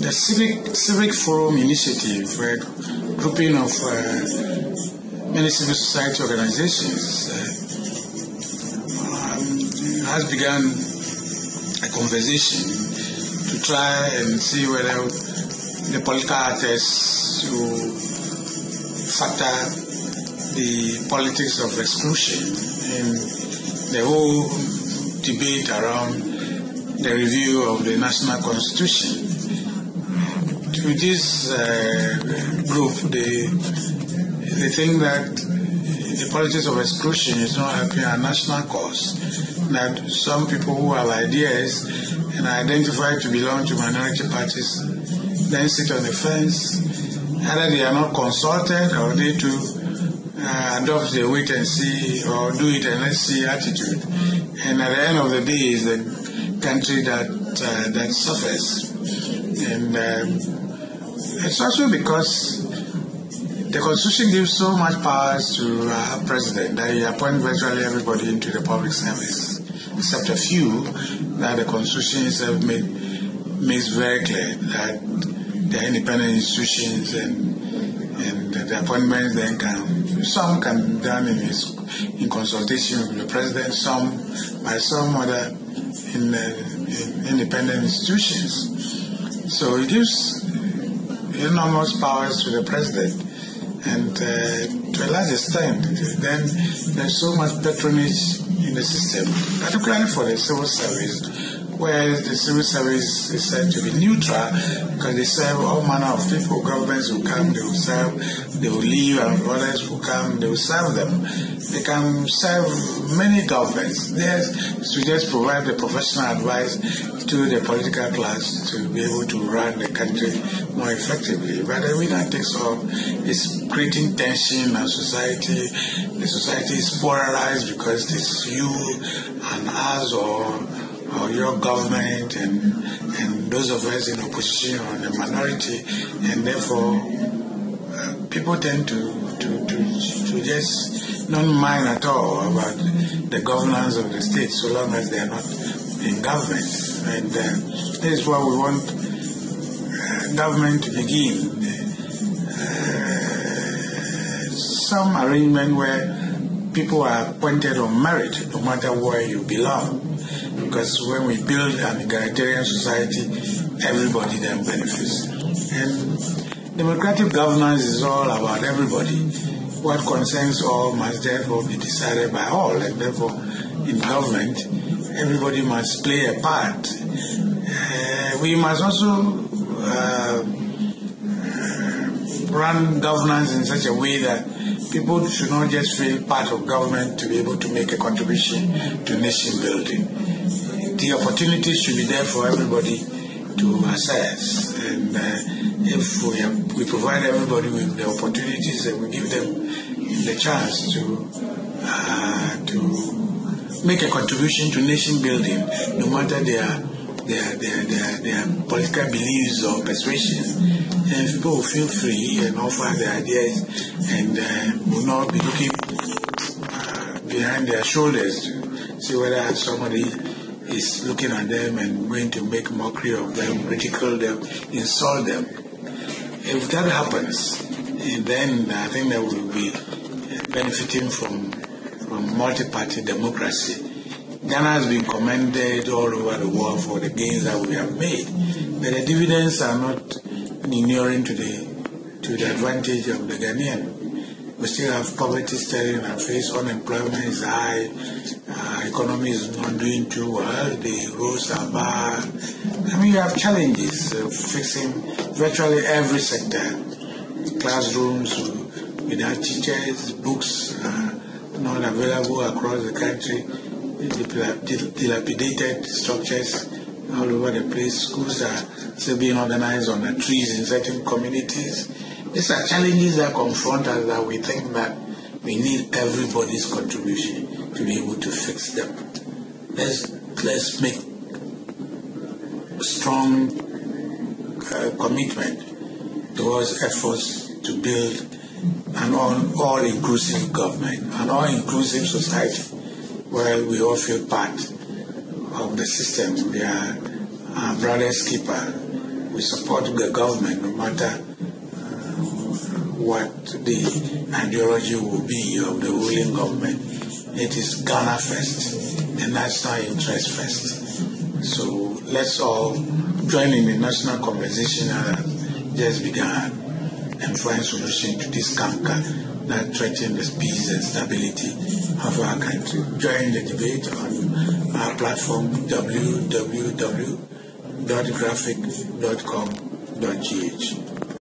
The Civic Forum initiative, a grouping of many civil society organizations, has begun a conversation to try and see whether the political actors who factor the politics of exclusion in the whole debate around the review of the national constitution. To this group, they think that the politics of exclusion is not helping a national cause, that some people who have ideas and are identified to belong to minority parties then sit on the fence. Either they are not consulted or they too adopt the wait and see or do it and let's see attitude. And at the end of the day is the country that suffers. And it's also because the Constitution gives so much powers to our president that he appoints virtually everybody into the public service, except a few that the Constitution itself makes very clear that they are independent institutions and the appointments then some can be done in consultation with the president, some by some other independent institutions. So it gives enormous powers to the president, and to a large extent, then there's so much patronage in the system, particularly for the civil service, where the civil service is said to be neutral because they serve all manner of people. Governments will come, they will serve, they will leave, and others will come, they will serve them. They can serve many governments. Theirs is to just provide the professional advice to the political class to be able to run the country more effectively. But the winner takes all is creating tension in society. The society is polarized because it's you and us or your government and those of us in opposition or the minority, and therefore people tend to just not mind at all about the governance of the state so long as they are not in government. And this is why we want government to begin. Some arrangement where people are appointed on merit no matter where you belong. Because when we build an egalitarian society, everybody then benefits. And democratic governance is all about everybody. What concerns all must therefore be decided by all, and therefore in government, everybody must play a part. We must also run governance in such a way that people should not just feel part of government to be able to make a contribution to nation building. The opportunities should be there for everybody to access, and if we provide everybody with the opportunities and we give them the chance to make a contribution to nation building, no matter their political beliefs or persuasions, and people will feel free and offer their ideas and will not be looking behind their shoulders to see whether somebody is looking at them and going to make mockery of them, ridicule them, insult them. If that happens, then I think that we will be benefiting from multi-party democracy. Ghana has been commended all over the world for the gains that we have made, but the dividends are not inuring to the advantage of the Ghanaian. We still have poverty staring in our face, unemployment is high, economy is not doing too well, the roads are bad. I mean, you have challenges fixing virtually every sector. Classrooms without teachers, books not available across the country, dilapidated structures all over the place. Schools are still being organized on the trees in certain communities. These are challenges that confront us that we think that we need everybody's contribution to be able to fix them. Let's make strong commitment towards efforts to build an all-inclusive government, an all-inclusive society where we all feel part of the system. We are our brother's keeper. we support the government no matter what the ideology will be of the ruling government. It is Ghana first, the national interest first. So let's all join in the national conversation that just began and find solution to this canker that threatens the peace and stability of our country. Join the debate on our platform www.graphic.com.gh.